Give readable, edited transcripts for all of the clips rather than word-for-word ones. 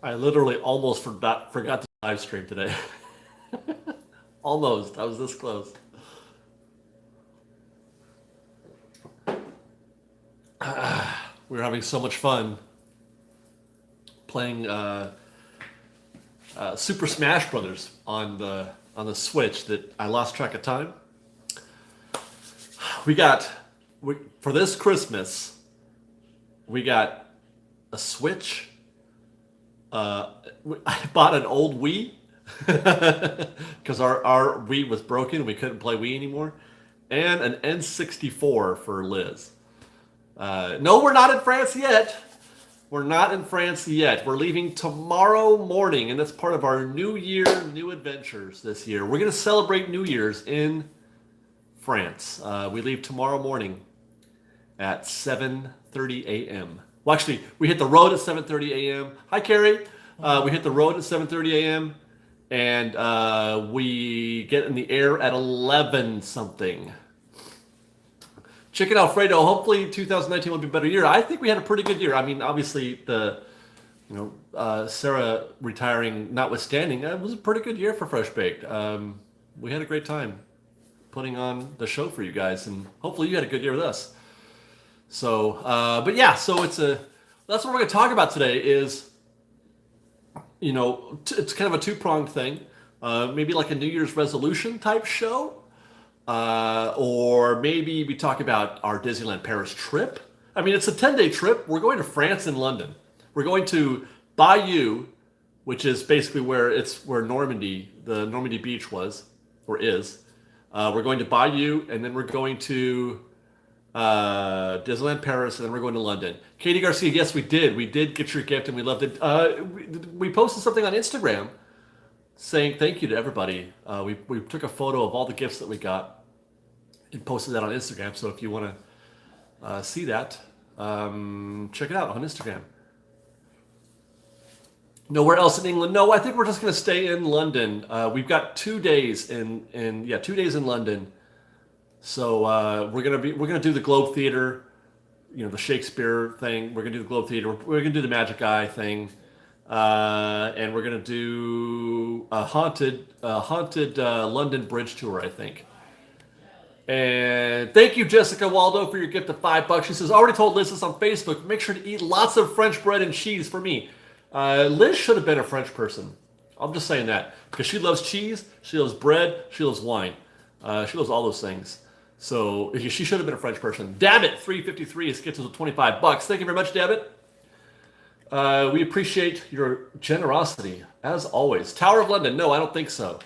I literally almost forgot to live stream today. Almost. I was this close. We were having so much fun playing Super Smash Brothers on the Switch that I lost track of time. We got for this Christmas. We got a Switch. I bought an old Wii because our Wii was broken. We couldn't play Wii anymore, and an N64 for Liz. No, we're not in France yet. We're not in France yet. We're leaving tomorrow morning, and that's part of our New Year, new adventures this year. We're going to celebrate New Year's in France. We leave tomorrow morning at 7:30 a.m. Well, actually, we hit the road at 7:30 a.m. Hi, Carrie. We hit the road at 7:30 a.m. and we get in the air at 11 something. Chicken Alfredo. Hopefully, 2019 will be a better year. I think we had a pretty good year. I mean, obviously Sarah retiring notwithstanding, it was a pretty good year for Fresh Baked. We had a great time putting on the show for you guys, and hopefully, you had a good year with us. So, but yeah, so that's what we're going to talk about today. Is it's kind of a two-pronged thing. Maybe like a New Year's resolution type show. Or maybe we talk about our Disneyland Paris trip. I mean, it's a 10-day trip. We're going to France and London. We're going to Bayeux, which is basically where Normandy, the Normandy beach was, or is. We're going to Bayeux, and then we're going to Disneyland Paris, and then we're going to London. Katie Garcia, yes, we did. We did get your gift, and we loved it. We posted something on Instagram saying thank you to everybody. We took a photo of all the gifts that we got and posted that on Instagram. So if you want to see that, check it out on Instagram. Nowhere else in England? No, I think we're just going to stay in London. We've got 2 days 2 days in London. So we're gonna do the Globe Theater, the Shakespeare thing. We're gonna do the Globe Theater. We're gonna do the Magic Eye thing. And we're gonna do a haunted London Bridge tour, I think. And thank you, Jessica Waldo, for your gift of $5. She says, already told Liz this on Facebook. Make sure to eat lots of French bread and cheese for me. Liz should have been a French person. I'm just saying that because she loves cheese, she loves bread, she loves wine, she loves all those things. So she should have been a French person. Dabbit 353 is gets us $25. Thank you very much, Dabbit. We appreciate your generosity as always. Tower of London? No, I don't think so.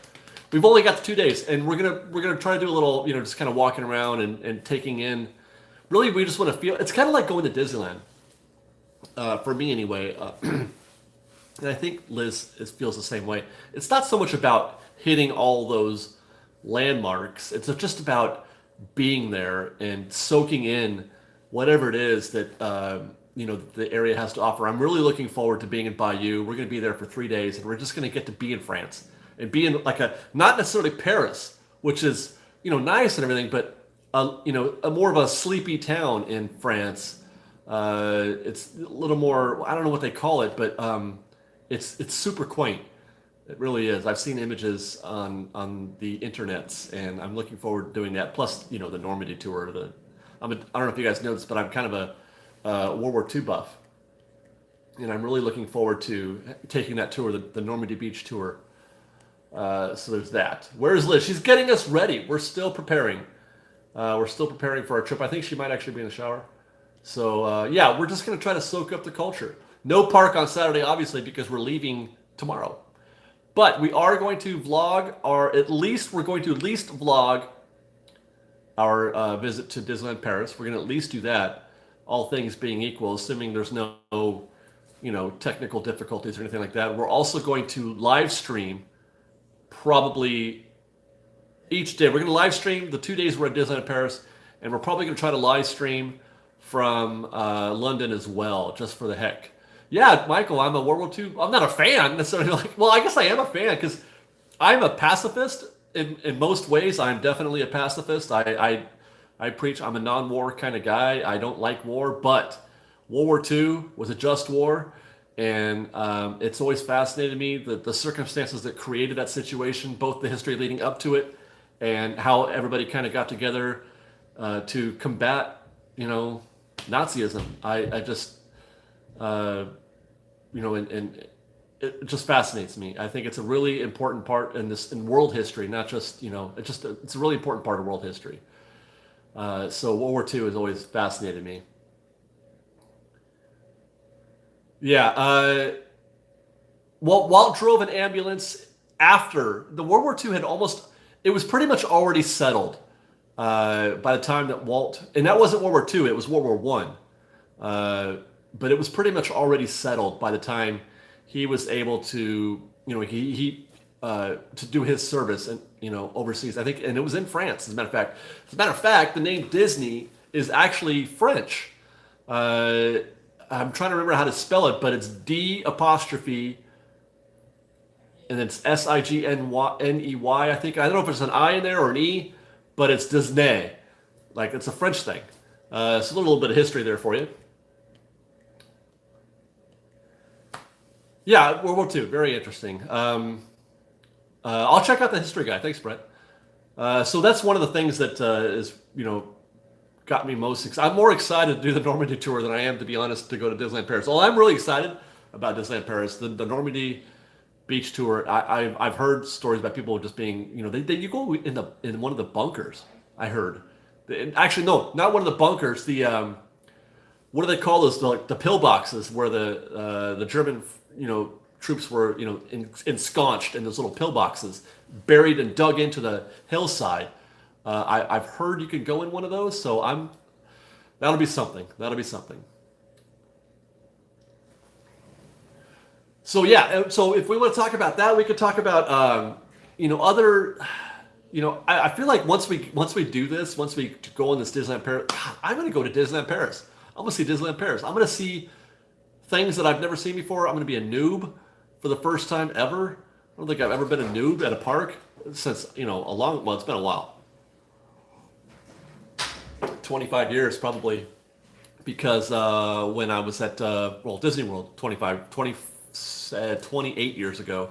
We've only got the 2 days, and we're gonna try to do a little, just kind of walking around and taking in. Really, we just want to feel. It's kind of like going to Disneyland, for me anyway. And I think Liz feels the same way. It's not so much about hitting all those landmarks. It's just about being there and soaking in whatever it is that the area has to offer. I'm really looking forward to being in Bayeux. We're going to be there for 3 days, and we're just going to get to be in France and be in like not necessarily Paris, which is nice and everything, but a more of a sleepy town in France. It's a little more, I don't know what they call it, but it's super quaint. It really is. I've seen images on the internets, and I'm looking forward to doing that. Plus, the Normandy tour. I don't know if you guys know this, but I'm kind of a World War II buff, and I'm really looking forward to taking that tour, the Normandy Beach tour. So there's that. Where's Liz? She's getting us ready. We're still preparing. We're still preparing for our trip. I think she might actually be in the shower. So yeah, we're just going to try to soak up the culture. No park on Saturday, obviously, because we're leaving tomorrow. But we are going to vlog, or we're going to at least vlog our visit to Disneyland Paris. We're going to at least do that, all things being equal, assuming there's no technical difficulties or anything like that. We're also going to live stream probably each day. We're going to live stream the 2 days we're at Disneyland Paris, and we're probably going to try to live stream from London as well, just for the heck. Yeah, Michael, I'm a World War II. I'm not a fan necessarily. Well, I guess I am a fan because I'm a pacifist in most ways. I'm definitely a pacifist. I preach I'm a non-war kind of guy. I don't like war, but World War II was a just war, And it's always fascinated me the circumstances that created that situation, both the history leading up to it, and how everybody kind of got together to combat, Nazism. I just, uh, and it just fascinates me. I think it's a really important part in world history, not just it's a really important part of world history. So World War II has always fascinated me. Yeah. Walt drove an ambulance after the World War II had almost. It was pretty much already settled by the time that Walt, and that wasn't World War II. It was World War One. But it was pretty much already settled by the time he was able to, to do his service and overseas. I think, and it was in France. As a matter of fact, the name Disney is actually French. I'm trying to remember how to spell it, but it's D apostrophe and it's Signey. I think I don't know if there's an I in there or an E, but it's Disney. Like it's a French thing. So a little bit of history there for you. Yeah, World War II, very interesting. I'll check out the history guy. Thanks, Brett. So that's one of the things that is got me most excited. I'm more excited to do the Normandy tour than I am, to be honest, to go to Disneyland Paris. Well, I'm really excited about Disneyland Paris. The Normandy beach tour. I've heard stories about people just being, you go in one of the bunkers. I heard. Actually, no, not one of the bunkers. The what do they call those? The pillboxes where the German troops were ensconced in those little pillboxes, buried and dug into the hillside. I've heard you can go in one of those, so that'll be something. That'll be something. So yeah, so if we want to talk about that, we could talk about other. I feel like once we do this, once we go on this Disneyland Paris, God, I'm going to go to Disneyland Paris. I'm going to see Disneyland Paris. I'm going to see things that I've never seen before. I'm going to be a noob for the first time ever. I don't think I've ever been a noob at a park since it's been a while. 25 years probably, because when I was at Disney World 28 years ago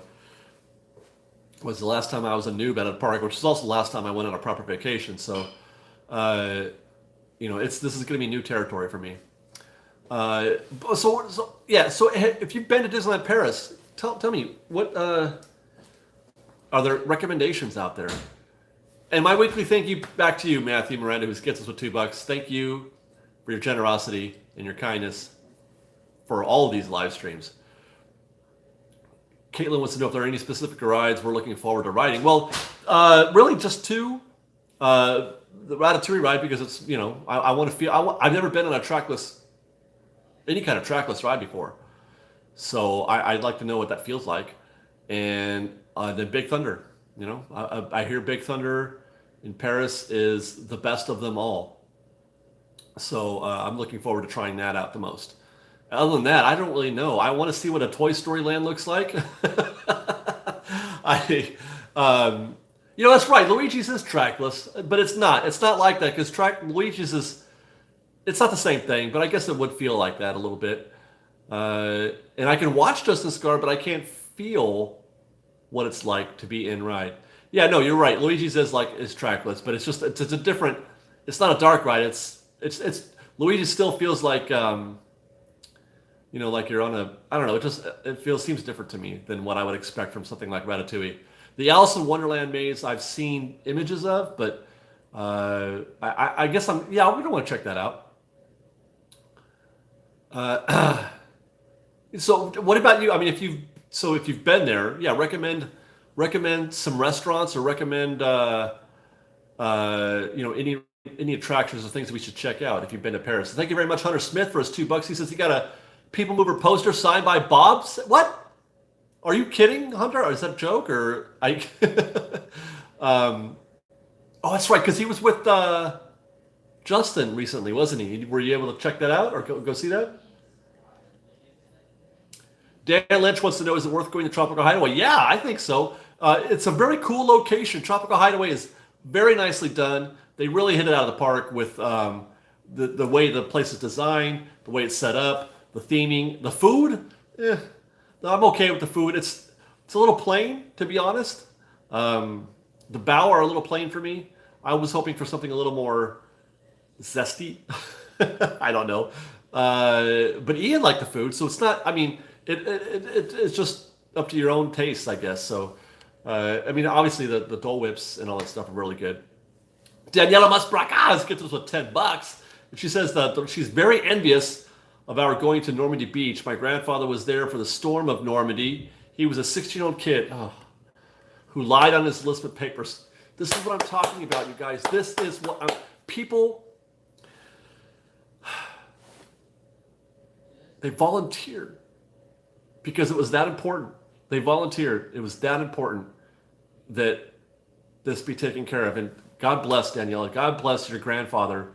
was the last time I was a noob at a park, which is also the last time I went on a proper vacation. So, this is going to be new territory for me. So if you've been to Disneyland Paris, tell me what are there recommendations out there? And my weekly thank you back to you, Matthew Miranda, who gets us with $2. Thank you for your generosity and your kindness for all of these live streams. Caitlin wants to know if there are any specific rides we're looking forward to riding. Well, really just two. The Ratatouille ride, because it's, I want to feel, I've never been on any kind of trackless ride before. So I'd like to know what that feels like. And then Big Thunder. I hear Big Thunder in Paris is the best of them all. So I'm looking forward to trying that out the most. Other than that, I don't really know. I want to see what a Toy Story Land looks like. That's right. Luigi's is trackless, but it's not. It's not like that because Luigi's is. It's not the same thing, but I guess it would feel like that a little bit. And I can watch Justin Scar, but I can't feel what it's like to be in ride. Yeah, no, you're right. Luigi's is trackless, but it's a different. It's not a dark ride. It's Luigi still feels like like you're on a. I don't know. It seems different to me than what I would expect from something like Ratatouille. The Alice in Wonderland maze I've seen images of, but I guess we don't want to check that out. So what about you? I mean, if you've been there, yeah, recommend some restaurants or recommend any attractions or things that we should check out if you've been to Paris. Thank you very much, Hunter Smith, for his $2. He says he got a People Mover poster signed by Bob. What? Are you kidding, Hunter? Or is that a joke? Or I? Oh, that's right, because he was with Justin recently, wasn't he? Were you able to check that out or go see that? Dan Lynch wants to know, is it worth going to Tropical Hideaway? Yeah, I think so. It's a very cool location. Tropical Hideaway is very nicely done. They really hit it out of the park with the way the place is designed, the way it's set up, the theming. The food eh, no, I'm okay with the food. It's a little plain, to be honest. The bao are a little plain for me. I was hoping for something a little more zesty. I don't know. But Ian liked the food, so it's not. I mean, it's just up to your own taste, I guess. So, I mean, obviously the Dole Whips and all that stuff are really good. Daniela Masbracas gets us with $10. And she says that she's very envious of our going to Normandy Beach. My grandfather was there for the storm of Normandy. He was a 16-year-old kid who lied on his enlistment papers. This is what I'm talking about, you guys. This is what people, they volunteered because it was that important. They volunteered. It was that important that this be taken care of. And God bless Daniela. God bless your grandfather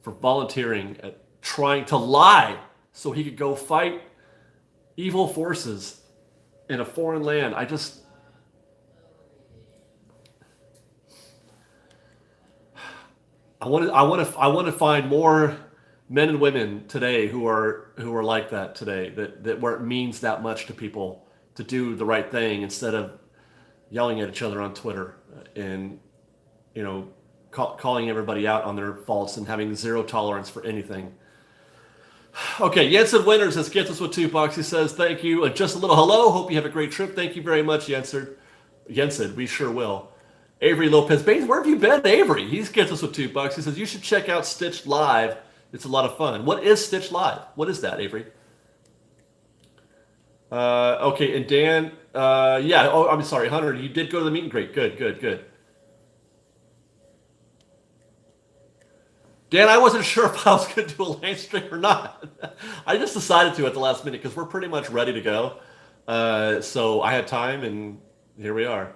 for volunteering at trying to lie so he could go fight evil forces in a foreign land. I want to find more men and women today who are like that today, that where it means that much to people to do the right thing instead of yelling at each other on Twitter and calling everybody out on their faults and having zero tolerance for anything. Okay, Jensen Winters has gets us with $2. He says, thank you. And just a little hello. Hope you have a great trip. Thank you very much, Jensen. Jensen, we sure will. Avery Lopez Baines, where have you been, Avery? He gets us with $2. He says, you should check out Stitch Live. It's a lot of fun. What is Stitch Live? What is that, Avery? Okay, and Dan, yeah, oh, I'm sorry, Hunter, you did go to the meet and greet. Good. Dan, I wasn't sure if I was going to do a land stream or not. I just decided to at the last minute because we're pretty much ready to go. So I had time, and here we are.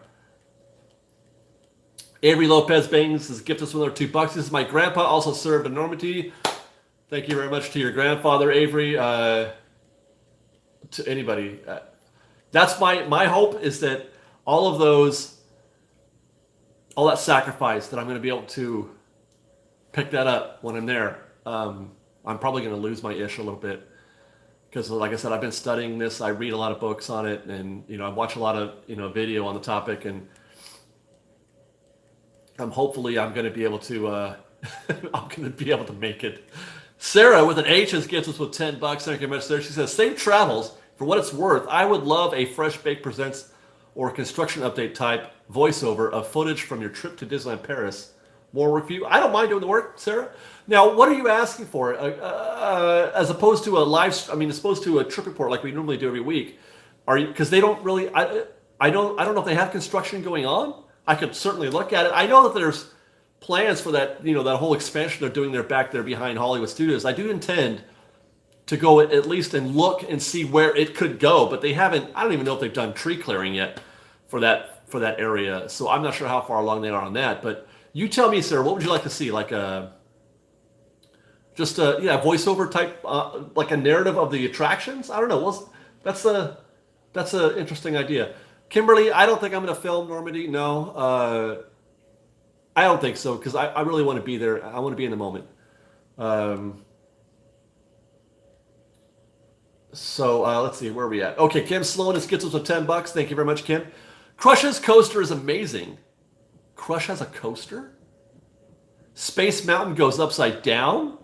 Avery Lopez Bangs has gifted us with another $2. This is my grandpa, also served in Normandy. Thank you very much to your grandfather, Avery. To anybody. That's my hope is that all that sacrifice, that I'm going to be able to pick that up when I'm there. I'm probably going to lose my ish a little bit because, like I said, I've been studying this. I read a lot of books on it, and I watch a lot of video on the topic, and hopefully I'm going to be able to I'm going to be able to make it. Sarah with an H has gifts us with $10. Thank you very much, Sarah. She says, safe travels. For what it's worth, I would love a Fresh Bake Presents or construction update type voiceover of footage from your trip to Disneyland Paris. More work for you. I don't mind doing the work, Sarah. Now, what are you asking for? As opposed to as opposed to a trip report like we normally do every week, are you? Because they don't really. I don't know if they have construction going on. I could certainly look at it. I know that there's plans for that. That whole expansion they're doing there back there behind Hollywood Studios. I do intend to go at least and look and see where it could go, but they haven't. I don't even know if they've done tree clearing yet for that area. So I'm not sure how far along they are on that, but. You tell me, sir, what would you like to see? Like just a voiceover type, like a narrative of the attractions? I don't know. Well, that's a interesting idea. Kimberly, I don't think I'm going to film Normandy. No, I don't think so because I really want to be there. I want to be in the moment. So let's see, where are we at? Okay, Kim Sloan gets us with $10. Thank you very much, Kim. Crush's coaster is amazing. Crush has a coaster? Space Mountain goes upside down?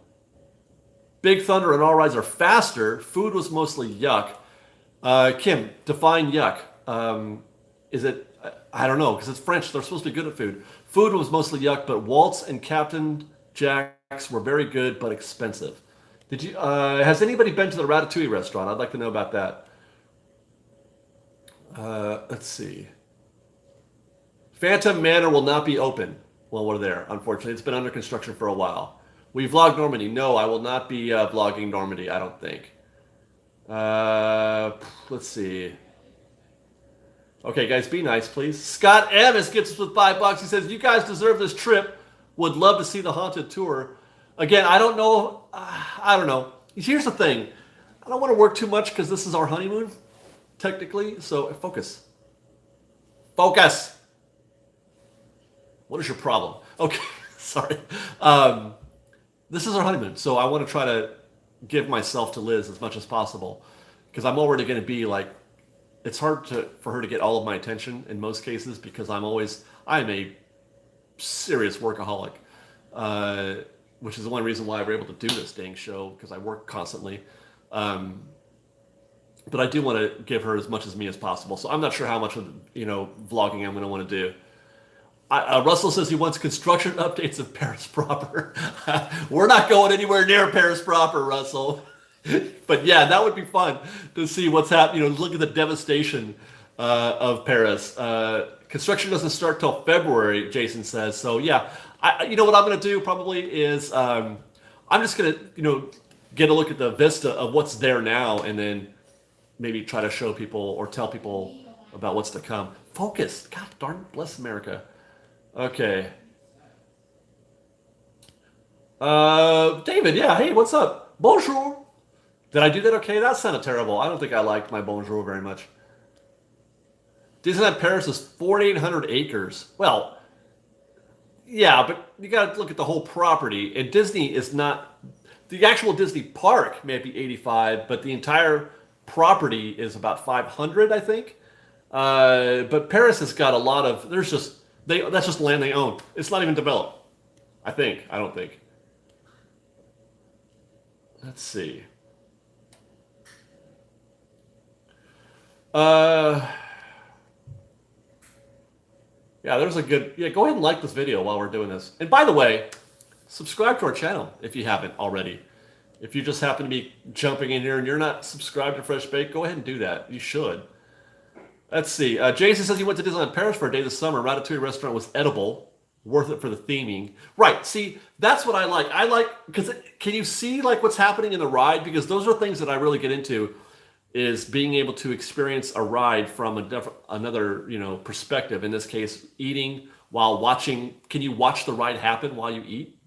Big Thunder and All Rides are faster. Food was mostly yuck. Kim, define yuck. Is it, I don't know, because it's French. They're supposed to be good at food. Food was mostly yuck, but Waltz and Captain Jack's were very good, but expensive. Has anybody been to the Ratatouille restaurant? I'd like to know about that. Let's see. Phantom Manor will not be open while we're there, unfortunately. It's been under construction for a while. We vlog Normandy. No, I will not be vlogging Normandy, I don't think. Let's see. Okay, guys, be nice, please. Scott Evans gets us with $5. He says, you guys deserve this trip. Would love to see the haunted tour. Again, I don't know. I don't know. Here's the thing. I don't want to work too much because this is our honeymoon, technically. So focus. Focus. What is your problem? Okay, sorry. This is our honeymoon, so I want to try to give myself to Liz as much as possible. because I'm already going to be like, it's hard for her to get all of my attention in most cases because I'm a serious workaholic, uh, which is the one reason why we're able to do this dang show because I work constantly. Um, but I do want to give her as much as me as possible. So I'm not sure how much of vlogging I'm going to want to do. Russell says he wants construction updates of Paris proper. We're not going anywhere near Paris proper, Russell. But yeah, that would be fun to see what's happening. Look at the devastation of Paris. Construction doesn't start till February, Jason says. So yeah, what I'm going to do probably is I'm just going to get a look at the vista of what's there now, and then maybe try to show people or tell people about what's to come. Focus. God darn bless America. Okay. David, yeah, hey, what's up? Bonjour. Did I do that okay? That sounded terrible. I don't think I liked my bonjour very much. Disneyland Paris is 4,800 acres. Well, yeah, but you got to look at the whole property. And Disney is not... The actual Disney park may be 85, but the entire property is about 500, I think. But Paris has got a lot of... That's just land they own. It's not even developed. I don't think. Let's see. Yeah, there's a good... Yeah, go ahead and like this video while we're doing this. And by the way, subscribe to our channel if you haven't already. If you just happen to be jumping in here and you're not subscribed to Fresh Bake, go ahead and do that. You should. Let's see. Jason says he went to Disneyland Paris for a day this summer. Ratatouille restaurant was edible. Worth it for the theming. Right. See, that's what I like. I like... Because can you see like what's happening in the ride? Because those are things that I really get into, is being able to experience a ride from another perspective. In this case, eating while watching. Can you watch the ride happen while you eat?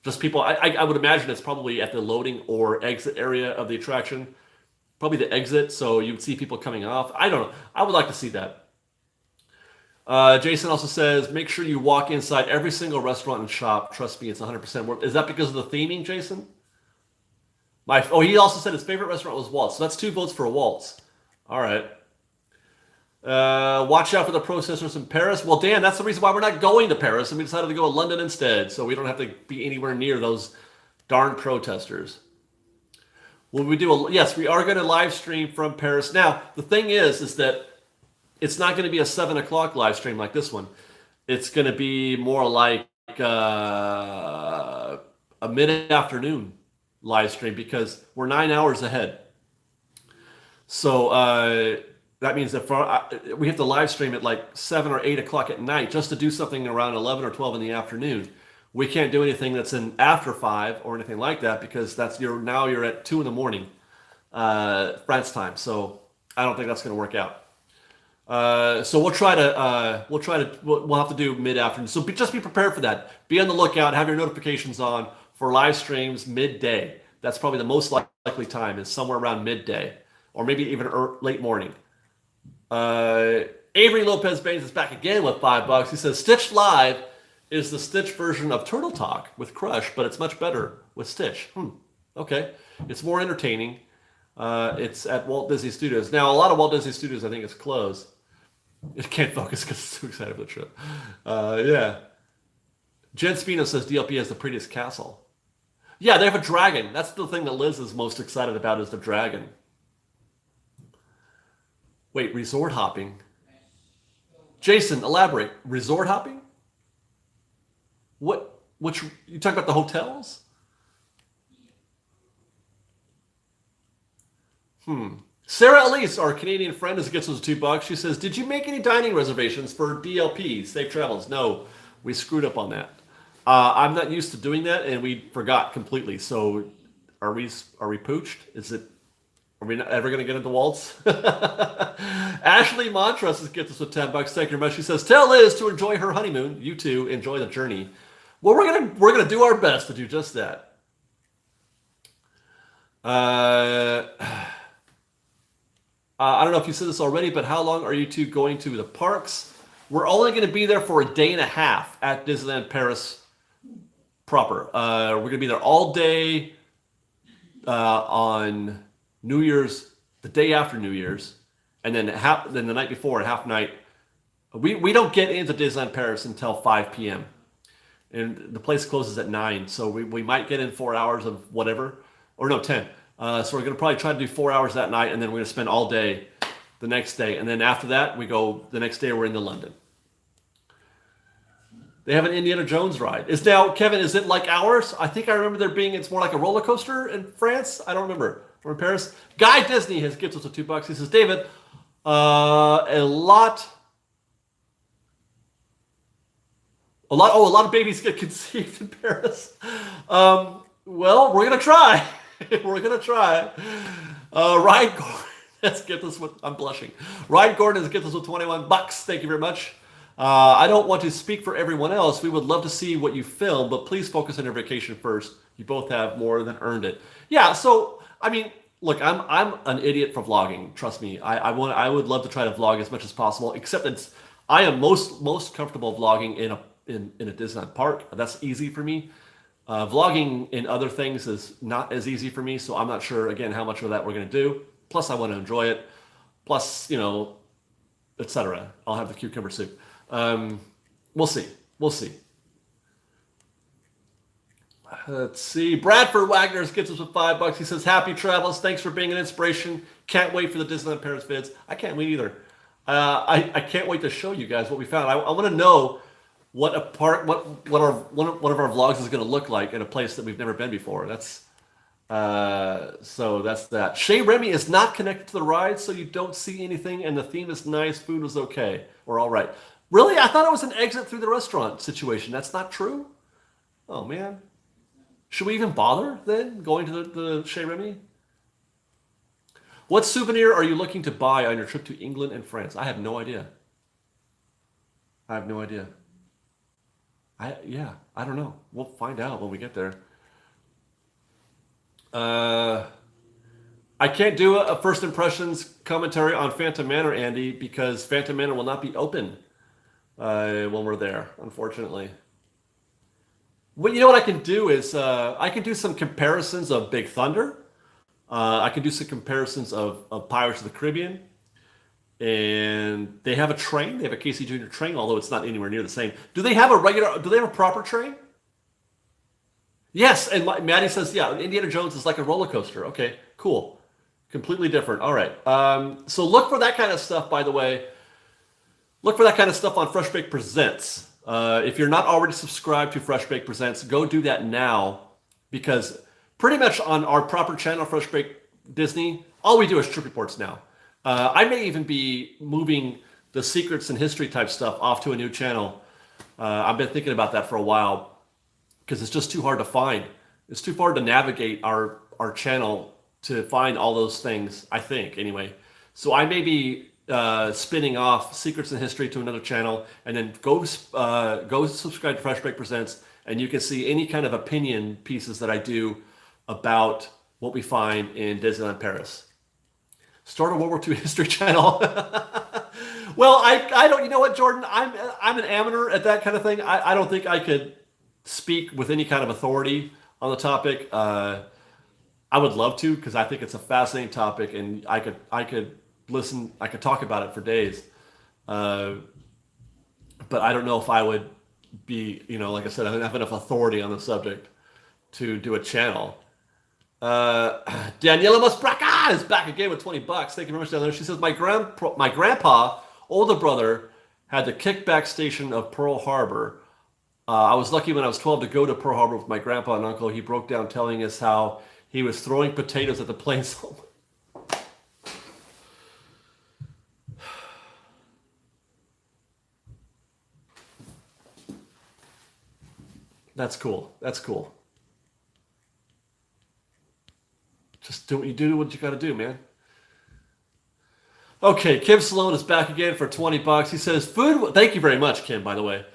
Just people. I would imagine it's probably at the loading or exit area of the attraction. Probably the exit, so you'd see people coming off. I don't know. I would like to see that. Jason also says, make sure you walk inside every single restaurant and shop. Trust me, it's 100% worth. Is that because of the theming, Jason? He also said his favorite restaurant was Waltz. So that's 2 votes for Waltz. All right. Watch out for the protesters in Paris. Well, Dan, that's the reason why we're not going to Paris, and we decided to go to London instead, so we don't have to be anywhere near those darn protesters. Will we do yes, we are going to live stream from Paris. Now, the thing is that it's not going to be a 7 o'clock live stream like this one. It's going to be more like a mid-afternoon live stream because we're 9 hours ahead. So that means that we have to live stream at like 7 or 8 o'clock at night just to do something around 11 or 12 in the afternoon. We can't do anything that's in after 5 or anything like that because now you're at 2 in the morning France time. So I don't think that's going to work out. So we'll have to do mid-afternoon. So just be prepared for that. Be on the lookout. Have your notifications on for live streams midday. That's probably the most likely time, is somewhere around midday or maybe even late morning. Avery Lopez Baines is back again with $5. He says Stitch Live is the Stitch version of Turtle Talk with Crush, but it's much better with Stitch. Okay. It's more entertaining. It's at Walt Disney Studios. Now, a lot of Walt Disney Studios, I think, is closed. It can't focus because it's too excited for the trip. Yeah. Jen Spino says DLP has the prettiest castle. Yeah, they have a dragon. That's the thing that Liz is most excited about, is the dragon. Wait, resort hopping? Jason, elaborate. Resort hopping? What? Which you talk about the hotels? Sarah Elise, our Canadian friend, as it gets us $2, she says, "Did you make any dining reservations for DLP Safe Travels?" No, we screwed up on that. I'm not used to doing that, and we forgot completely. So, are we pooched? Are we not ever going to get into Waltz? Ashley Montrose gets us with $10. Thank you very much. She says, "Tell Liz to enjoy her honeymoon. You too, enjoy the journey." Well, we're gonna do our best to do just that. I don't know if you said this already, but how long are you two going to the parks? We're only going to be there for a day and a half at Disneyland Paris proper. We're going to be there all day on New Year's the day after New Year's, and then the night before at half night. We don't get into Disneyland Paris until 5 p.m. and the place closes at 9, so we might get in 4 hours of whatever, or no, 10. So we're gonna probably try to do 4 hours that night, and then we're gonna spend all day the next day, and then after that we go the next day. We're into London. They have an Indiana Jones ride. Is now, Kevin, is it like ours? I think I remember there being, it's more like a roller coaster in France. I don't remember. Or in Paris. Guy Disney has gives us a $2. He says, David, a lot of babies get conceived in Paris. Well, we're gonna try. We're gonna try. Ryan Gordon has given us with, I'm blushing. Ryan Gordon has given us with $21. Thank you very much. I don't want to speak for everyone else. We would love to see what you film, but please focus on your vacation first. You both have more than earned it. Yeah, so I mean, look, I'm an idiot for vlogging. Trust me. I would love to try to vlog as much as possible. Except I am most comfortable vlogging in a Disneyland park. That's easy for me. Vlogging in other things is not as easy for me. So I'm not sure again how much of that we're gonna do. Plus, I want to enjoy it. Plus, etc. I'll have the cucumber soup. We'll see. We'll see. Let's see. Bradford Wagner gives us with $5. He says, "Happy travels. Thanks for being an inspiration. Can't wait for the Disneyland Paris vids." I can't wait either. I can't wait to show you guys what we found. I want to know what one of our vlogs is going to look like in a place that we've never been before. So that's that. Chez Remy is not connected to the ride, so you don't see anything, and the theme is nice. Food was okay. We're all right. Really? I thought it was an exit through the restaurant situation. That's not true? Oh, man. Should we even bother, then, going to the Chez Remy? What souvenir are you looking to buy on your trip to England and France? I have no idea. I have no idea. I don't know. We'll find out when we get there. I can't do a first impressions commentary on Phantom Manor, Andy, because Phantom Manor will not be open when we're there, unfortunately. Well, you know what I can do is I can do some comparisons of Big Thunder. I can do some comparisons of Pirates of the Caribbean. And they have a train. They have a Casey Jr. train, although it's not anywhere near the same. Do they have a proper train? Yes, and Maddie says, yeah, Indiana Jones is like a roller coaster. Okay, cool. Completely different. All right. So look for that kind of stuff, by the way. Look for that kind of stuff on Fresh Baked Presents. If you're not already subscribed to Fresh Baked Presents, go do that now, because pretty much on our proper channel, Fresh Baked Disney, all we do is trip reports now. I may even be moving the secrets and history type stuff off to a new channel. I've been thinking about that for a while because it's just too hard to find. It's too hard to navigate our channel to find all those things, I think, anyway. So I may be spinning off secrets and history to another channel, and then go subscribe to Fresh Baked Presents, and you can see any kind of opinion pieces that I do about what we find in Disneyland Paris. Start a World War II history channel. Well, I don't. You know what, Jordan? I'm an amateur at that kind of thing. I don't think I could speak with any kind of authority on the topic. I would love to, because I think it's a fascinating topic, and I could listen. I could talk about it for days. But I don't know if I would be. Like I said, I don't have enough authority on the subject to do a channel. Daniela Musbraca is back again with $20. Thank you very much, Daniela. She says, my grandpa, older brother, had the kickback station of Pearl Harbor. I was lucky when I was 12 to go to Pearl Harbor with my grandpa and uncle. He broke down telling us how he was throwing potatoes at the planes. That's cool. That's cool. Just do what you got to do, man. Okay, Kim Sloan is back again for $20. He says, food, thank you very much, Kim, by the way.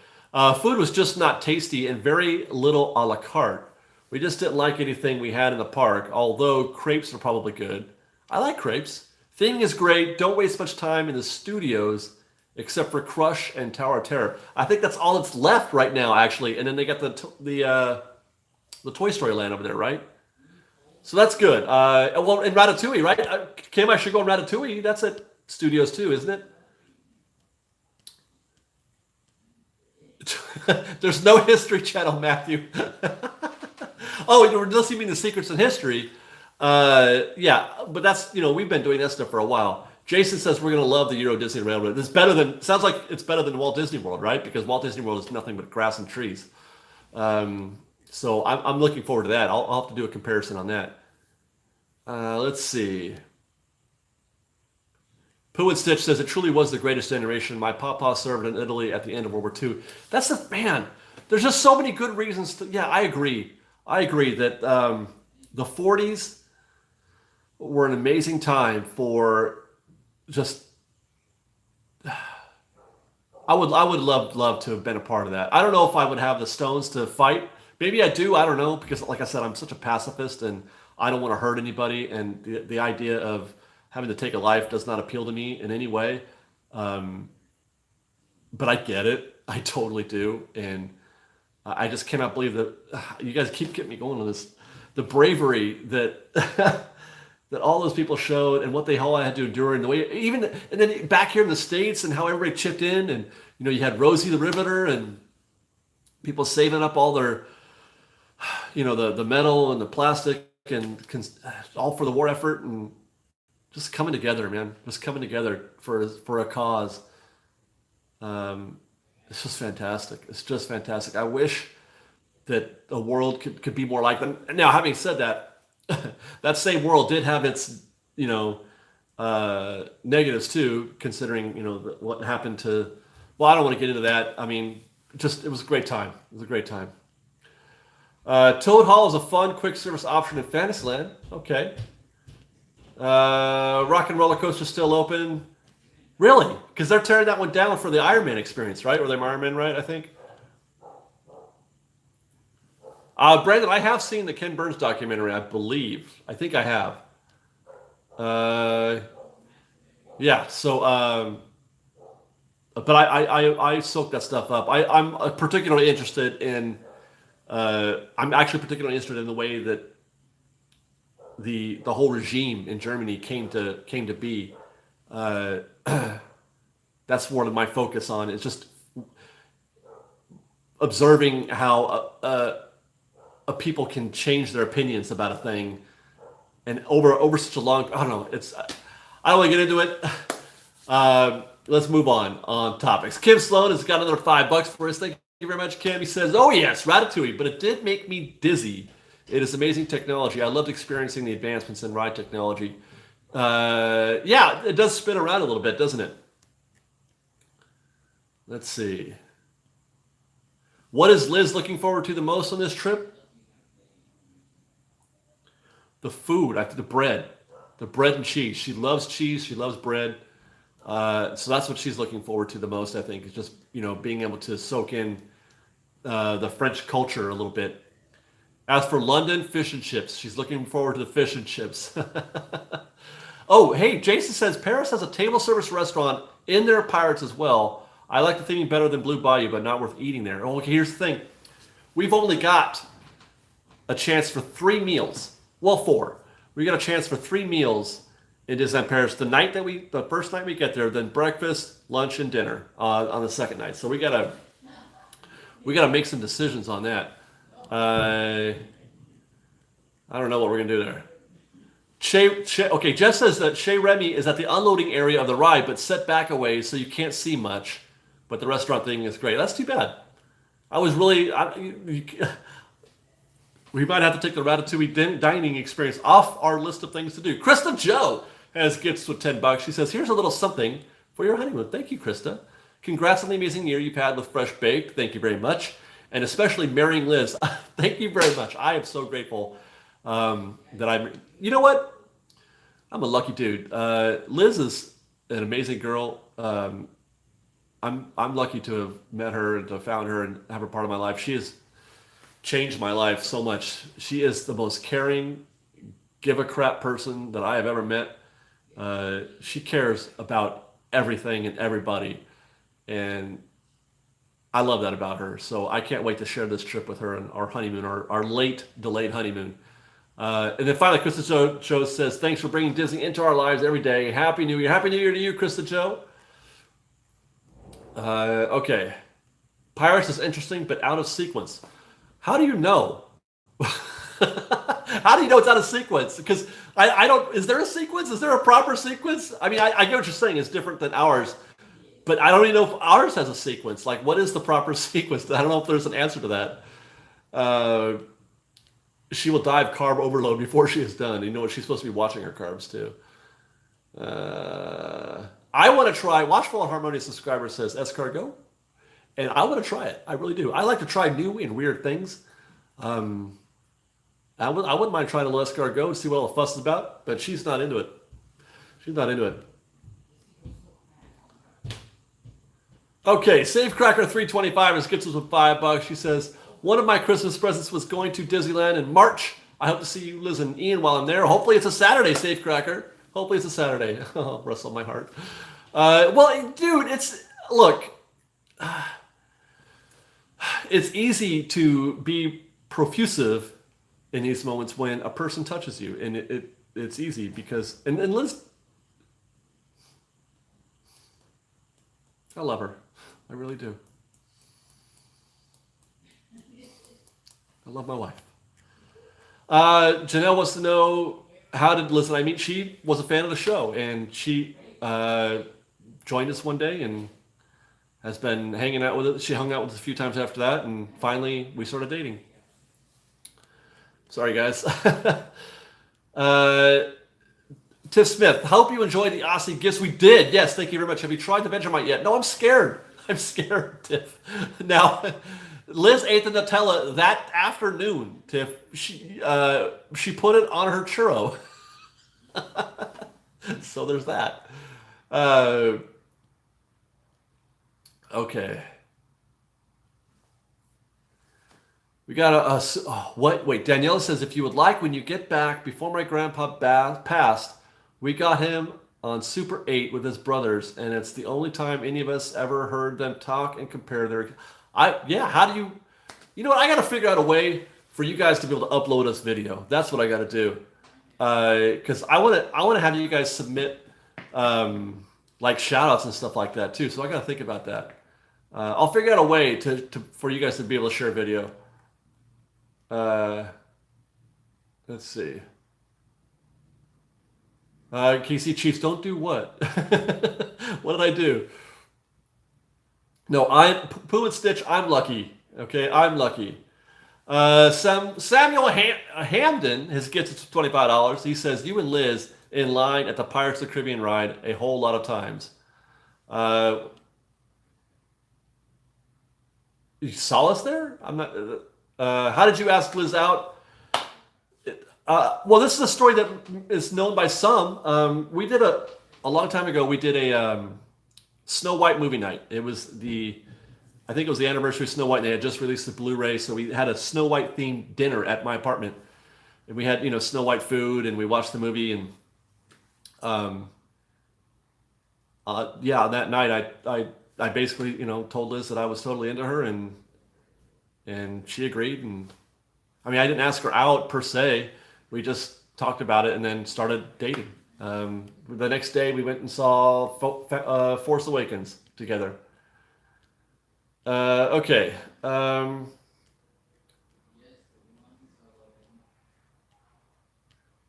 Food was just not tasty and very little a la carte. We just didn't like anything we had in the park, although crepes are probably good. I like crepes. Theming is great. Don't waste much time in the studios except for Crush and Tower of Terror. I think that's all that's left right now, actually. And then they got the Toy Story Land over there, right? So that's good. Well, in Ratatouille, right? Kim, I should go in Ratatouille. That's at Studios too, isn't it? There's no History Channel, Matthew. Oh, unless you mean the Secrets in History. Yeah, but that's we've been doing that stuff for a while. Jason says we're gonna love the Euro Disney Railroad. It's better than sounds like it's better than Walt Disney World, right? Because Walt Disney World is nothing but grass and trees. So I'm looking forward to that. I'll have to do a comparison on that. Let's see. Pooh and Stitch says it truly was the greatest generation. My papa served in Italy at the end of World War II. That's the man. There's just so many good reasons to. Yeah, I agree. I agree that the 40s were an amazing time for just. I would love to have been a part of that. I don't know if I would have the stones to fight. Maybe I do. I don't know because, like I said, I'm such a pacifist and I don't want to hurt anybody. And the idea of having to take a life does not appeal to me in any way. Um, but I get it. I totally do. And I just cannot believe that you guys keep getting me going on this. The bravery that that all those people showed and what they all had to endure and the way even and then back here in the States and how everybody chipped in and you had Rosie the Riveter and people saving up all their the metal and the plastic and all for the war effort and just coming together, man. Just coming together for a cause. It's just fantastic. It's just fantastic. I wish that the world could be more like them. Now, having said that, that same world did have its negatives too, considering what happened to. Well, I don't want to get into that. I mean, just it was a great time. It was a great time. Toad Hall is a fun, quick service option in Fantasyland. Okay. Rock and Roller Coaster still open. Really? Because they're tearing that one down for the Iron Man experience, right? Or the Iron Man, right? I think. Brandon, I have seen the Ken Burns documentary. I believe. I think I have. Yeah. So, but I soak that stuff up. I'm particularly interested in. I'm actually particularly interested in the way that the whole regime in Germany came to be. That's one of my focus on. It's just observing how a people can change their opinions about a thing, and over such a long. I don't know. I don't want to get into it. Let's move on topics. Kim Sloan has got another $5 for us. Thank you very much, Kim. He says, "Oh yes, Ratatouille, but it did make me dizzy. It is amazing technology. I loved experiencing the advancements in ride technology. Yeah, it does spin around a little bit, doesn't it? Let's see. What is Liz looking forward to the most on this trip? The food, the bread and cheese. She loves cheese. She loves bread. So that's what she's looking forward to the most. I think is just being able to soak in the French culture a little bit. As for London, fish and chips. She's looking forward to the fish and chips. Oh, hey, Jason says Paris has a table service restaurant in their Pirates as well. I like the theming better than Blue Bayou, but not worth eating there. Oh, okay, here's the thing. We've only got a chance for 3 meals. Well, 4. We got a chance for 3 meals in Disneyland Paris. The first night we get there, then breakfast, lunch, and dinner on the second night. So we gotta make some decisions on that. I don't know what we're gonna do there. Okay, Jeff says that Chez Remy is at the unloading area of the ride, but set back a ways so you can't see much. But the restaurant thing is great. That's too bad. I was really. We might have to take the Ratatouille dining experience off our list of things to do. Krista Joe has gifts with $10. She says, "Here's a little something for your honeymoon." Thank you, Krista. Congrats on the amazing year you've had with Fresh Baked. Thank you very much, and especially marrying Liz. Thank you very much. I am so grateful that I'm. You know what? I'm a lucky dude. Liz is an amazing girl. I'm lucky to have met her and to have found her and have her part of my life. She has changed my life so much. She is the most caring, give a crap person that I have ever met. She cares about everything and everybody, and I love that about her. So I can't wait to share this trip with her and our honeymoon, our late delayed honeymoon. And then finally, Krista Joe says, thanks for bringing Disney into our lives every day. Happy New Year. Happy New Year to you, Krista Joe. Okay. Pirates is interesting, but out of sequence. How do you know? How do you know it's out of sequence? Because I don't. Is there a sequence? Is there a proper sequence? I mean, I get what you're saying. It's different than ours, but I don't even know if ours has a sequence. Like, what is the proper sequence? I don't know if there's an answer to that. She will die of carb overload before she is done. You know what? She's supposed to be watching her carbs too. I want to try. Watchful and Harmonious subscriber says escargot, and I want to try it. I really do. I like to try new and weird things. I wouldn't mind trying a little escargot and see what all the fuss is about, but she's not into it. She's not into it. Okay, Safecracker325 is gets us with $5. She says, one of my Christmas presents was going to Disneyland in March. I hope to see you, Liz and Ian, while I'm there. Hopefully it's a Saturday, Safecracker. Hopefully it's a Saturday. Oh, wrestle my heart. Well, dude, look, it's easy to be profusive in these moments when a person touches you, and it's easy because and Liz, I love her, I really do. I love my wife. Janelle wants to know, how did Liz and I meet? She was a fan of the show, and she joined us one day and has been hanging out with us. She hung out with us a few times after that, and finally we started dating. Sorry, guys. Tiff Smith, hope you enjoyed the Aussie gifts. We did. Yes, thank you very much. Have you tried the Vegemite yet? No, I'm scared. I'm scared, Tiff. Now, Liz ate the Nutella that afternoon, Tiff. She put it on her churro. So there's that. Okay. We got what? Wait, Daniela says, if you would like, when you get back, before my grandpa passed, we got him on Super 8 with his brothers, and it's the only time any of us ever heard them talk and compare their. How do you? You know what? I got to figure out a way for you guys to be able to upload us video. That's what I got to do, because I want to have you guys submit like shout outs and stuff like that too. So I got to think about that. I'll figure out a way for you guys to be able to share video. Let's see. KC Chiefs, don't do what? What did I do? No, Pooh and Stitch, I'm lucky. Okay, I'm lucky. Samuel Hamden, his gets it to $25. He says, you and Liz in line at the Pirates of the Caribbean ride a whole lot of times. You saw us there? I'm not. How did you ask Liz out? Well, this is a story that is known by some. We did a long time ago. We did a Snow White movie night. I think it was the anniversary of Snow White, and they had just released the Blu-ray, so we had a Snow White themed dinner at my apartment, and we had Snow White food, and we watched the movie, and that night I basically told Liz that I was totally into her, and she agreed, and I mean I didn't ask her out per se. We just talked about it and then started dating. The next day we went and saw Force Awakens together. Okay.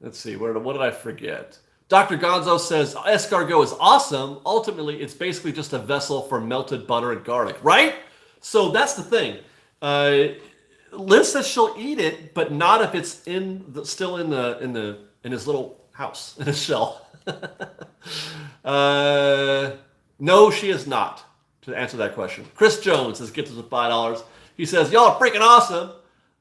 Let's see. What did I forget? Dr. Gonzo says escargot is awesome. Ultimately, it's basically just a vessel for melted butter and garlic, right? So that's the thing. Liz says she'll eat it, but not if it's still in his little house in his shell. No, she is not. To answer that question, Chris Jones says gets us with $5. He says, y'all are freaking awesome.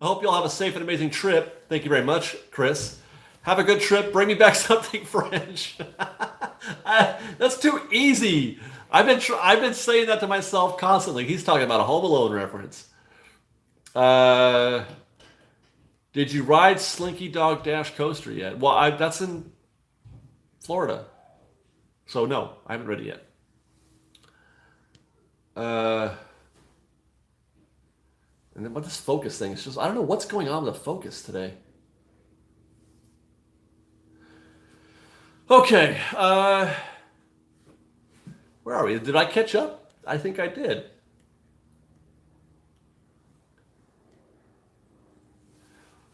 I hope y'all have a safe and amazing trip. Thank you very much, Chris. Have a good trip. Bring me back something French. That's too easy. I've been saying that to myself constantly. He's talking about a Home Alone reference. Did you ride Slinky Dog Dash Coaster yet? Well, that's in Florida. So no, I haven't read it yet. And then what this focus thing is just, I don't know what's going on with the focus today. Okay. Where are we? Did I catch up? I think I did.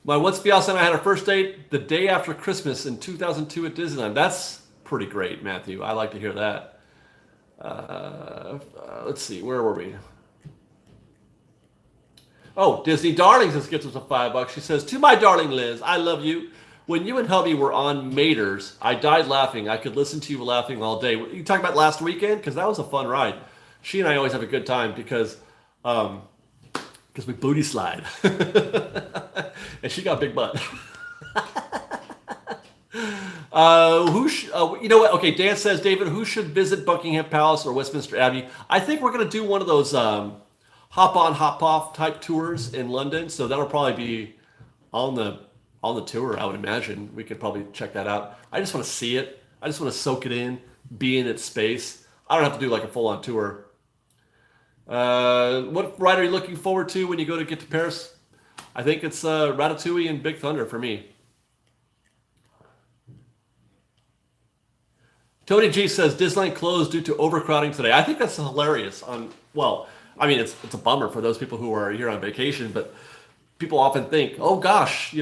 My once fiance and I had our first date the day after Christmas in 2002 at Disneyland. That's pretty great, Matthew. I like to hear that. Let's see, where were we? Oh, Disney Darlings just gets us a $5. She says, "To my darling Liz, I love you. When you and hubby were on Maters, I died laughing. I could listen to you laughing all day." You talking about last weekend? Because that was a fun ride. She and I always have a good time because we booty slide, and she got a big butt. You know what? Okay, Dan says, David, who should visit Buckingham Palace or Westminster Abbey? I think we're going to do one of those hop on, hop off type tours in London. So that'll probably be on the tour. I would imagine we could probably check that out. I just want to see it. I just want to soak it in, be in its space. I don't have to do like a full on tour. What ride are you looking forward to when you get to Paris? I think it's Ratatouille and Big Thunder for me. Tony G says Disneyland closed due to overcrowding today. I think that's hilarious. Well, I mean, it's a bummer for those people who are here on vacation, but people often think, oh gosh,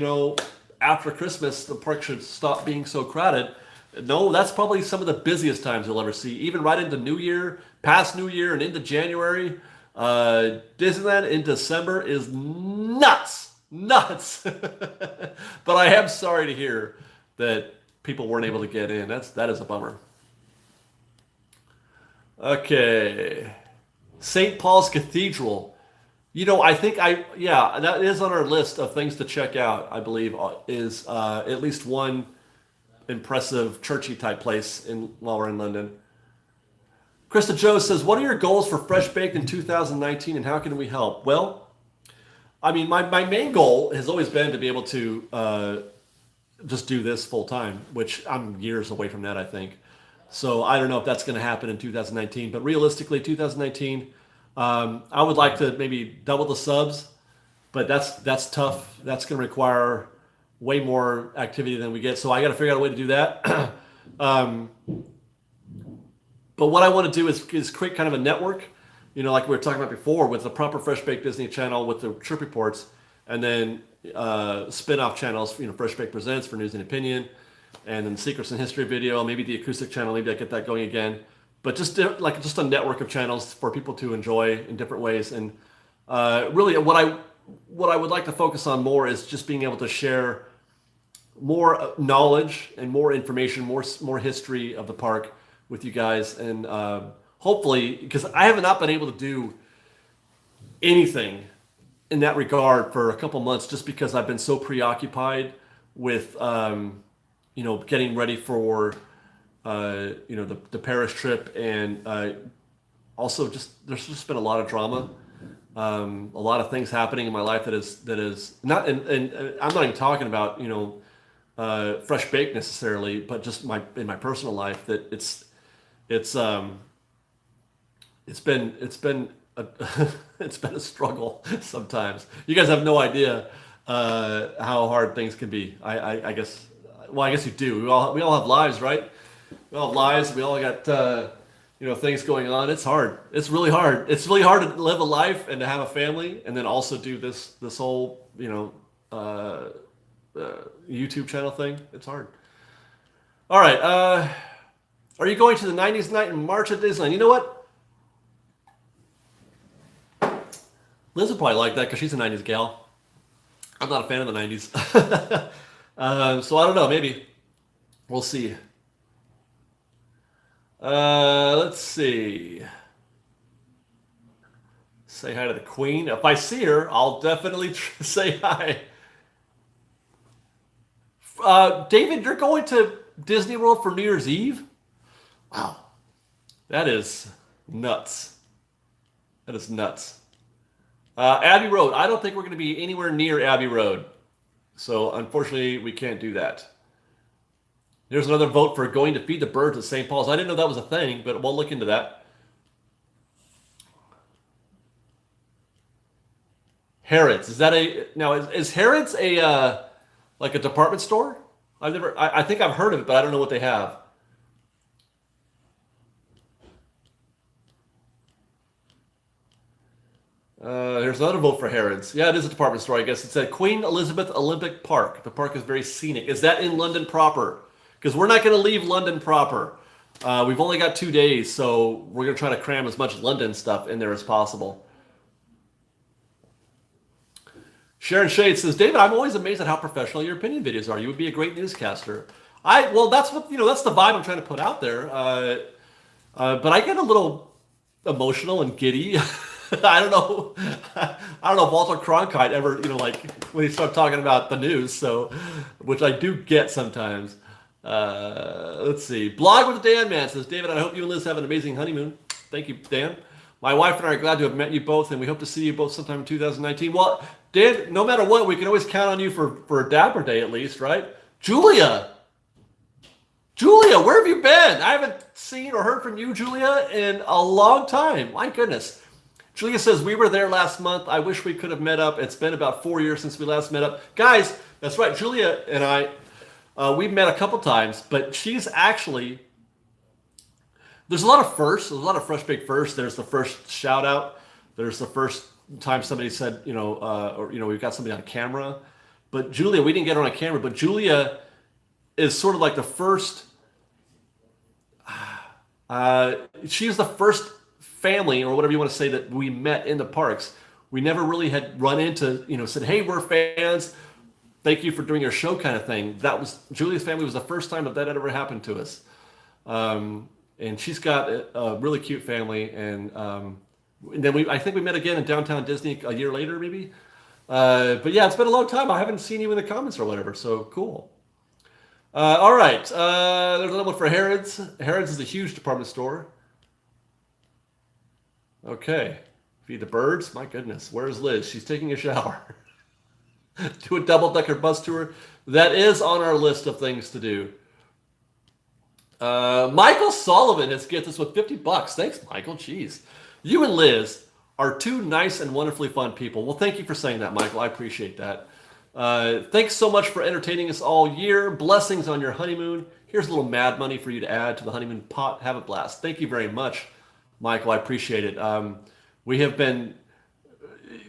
after Christmas the park should stop being so crowded. No, that's probably some of the busiest times you'll ever see. Even right into New Year, past New Year, and into January. Disneyland in December is nuts. But I am sorry to hear that people weren't able to get in. That is a bummer. Okay. St. Paul's Cathedral. I think that is on our list of things to check out, I believe, is at least one impressive churchy type place while we're in London. Krista Joe says, what are your goals for Fresh Baked in 2019 and how can we help? Well, I mean, my main goal has always been to be able to just do this full time, which I'm years away from that, I think. So I don't know if that's going to happen in 2019, but realistically, 2019, I would like to maybe double the subs, but that's tough. That's going to require way more activity than we get. So I got to figure out a way to do that. But what I want to do is create kind of a network, like we were talking about before, with the proper Fresh Baked Disney channel with the trip reports, and then spin-off channels, Fresh Baked Presents for news and opinion, and then Secrets in History video, maybe the acoustic channel, maybe I get that going again. But just a network of channels for people to enjoy in different ways. And really, what I would like to focus on more is just being able to share more knowledge and more information, more history of the park with you guys, and hopefully, because I have not been able to do anything in that regard for a couple months, just because I've been so preoccupied with getting ready for the Paris trip, and also there's just been a lot of drama, a lot of things happening in my life that is not, and I'm not even talking about Fresh Baked necessarily, but just in my personal life, that it's been a, it's been a struggle sometimes. You guys have no idea how hard things can be. I guess. Well, I guess you do. We all have lives, right? We all have lives. We all got things going on. It's hard. It's really hard. It's really hard to live a life and to have a family, and then also do this whole YouTube channel thing. It's hard. All right. Are you going to the 90s night in March at Disneyland? You know what? Liz will probably like that because she's a 90s gal. I'm not a fan of the 90s. So I don't know. Maybe. We'll see. Let's see. Say hi to the Queen. If I see her, I'll definitely say hi. David, you're going to Disney World for New Year's Eve? Wow. That is nuts. That is nuts. Abbey Road. I don't think we're going to be anywhere near Abbey Road. So, unfortunately, we can't do that. There's another vote for going to feed the birds at St. Paul's. I didn't know that was a thing, but we'll look into that. Harrods. Is Harrods like a department store? I think I've heard of it, but I don't know what they have. There's another vote for Harrods. Yeah, it is a department store, I guess. It's at Queen Elizabeth Olympic Park. The park is very scenic. Is that in London proper? Because we're not going to leave London proper. We've only got 2 days, so we're going to try to cram as much London stuff in there as possible. Sharon Shade says, David, I'm always amazed at how professional your opinion videos are. You would be a great newscaster. Well, that's what that's the vibe I'm trying to put out there. But I get a little emotional and giddy. I don't know. I don't know if Walter Cronkite ever, like when he started talking about the news. So, which I do get sometimes. Let's see. Blog with the Dan Man says, David, I hope you and Liz have an amazing honeymoon. Thank you, Dan. My wife and I are glad to have met you both, and we hope to see you both sometime in 2019. Well, Dan, no matter what, we can always count on you for a Dapper Day at least, right? Julia, where have you been? I haven't seen or heard from you, Julia, in a long time. My goodness. Julia says, we were there last month. I wish we could have met up. It's been about 4 years since we last met up. Guys, that's right. Julia and I, we've met a couple times, but she's actually, there's a lot of firsts. There's a lot of Fresh Baked firsts. There's the first shout out. There's the first time somebody said, we've got somebody on camera. But Julia, we didn't get her on camera, but Julia is sort of like the first, she's the first family or whatever you want to say that we met in the parks. We never really had run into, said, hey, we're fans. Thank you for doing your show kind of thing. That was, Julia's family was the first time that had ever happened to us. And she's got a really cute family. And then I think we met again in downtown Disney a year later, maybe. But yeah, it's been a long time. I haven't seen you in the comments or whatever. So cool. All right. There's another one for Harrods. Harrods is a huge department store. Okay. Feed the birds. My goodness. Where's Liz? She's taking a shower. Do a double-decker bus tour. That is on our list of things to do. Michael Sullivan has gifted us with $50. Thanks, Michael. Jeez. You and Liz are two nice and wonderfully fun people. Well, thank you for saying that, Michael. I appreciate that. Thanks so much for entertaining us all year. Blessings on your honeymoon. Here's a little mad money for you to add to the honeymoon pot. Have a blast. Thank you very much, Michael. I appreciate it.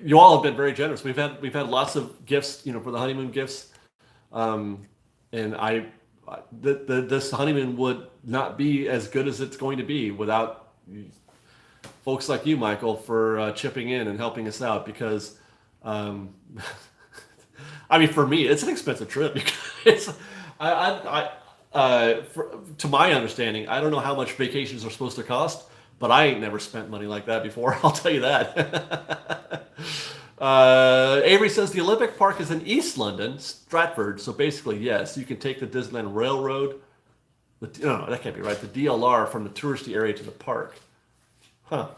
You all have been very generous. We've had lots of gifts, for the honeymoon gifts. And this honeymoon would not be as good as it's going to be without folks like you, Michael, for chipping in and helping us out. Because, for me, it's an expensive trip. To my understanding, I don't know how much vacations are supposed to cost, but I ain't never spent money like that before. I'll tell you that. Avery says the Olympic Park is in East London, Stratford. So basically, yes, you can take the Disneyland Railroad. No, that can't be right. The DLR from the touristy area to the park. Huh.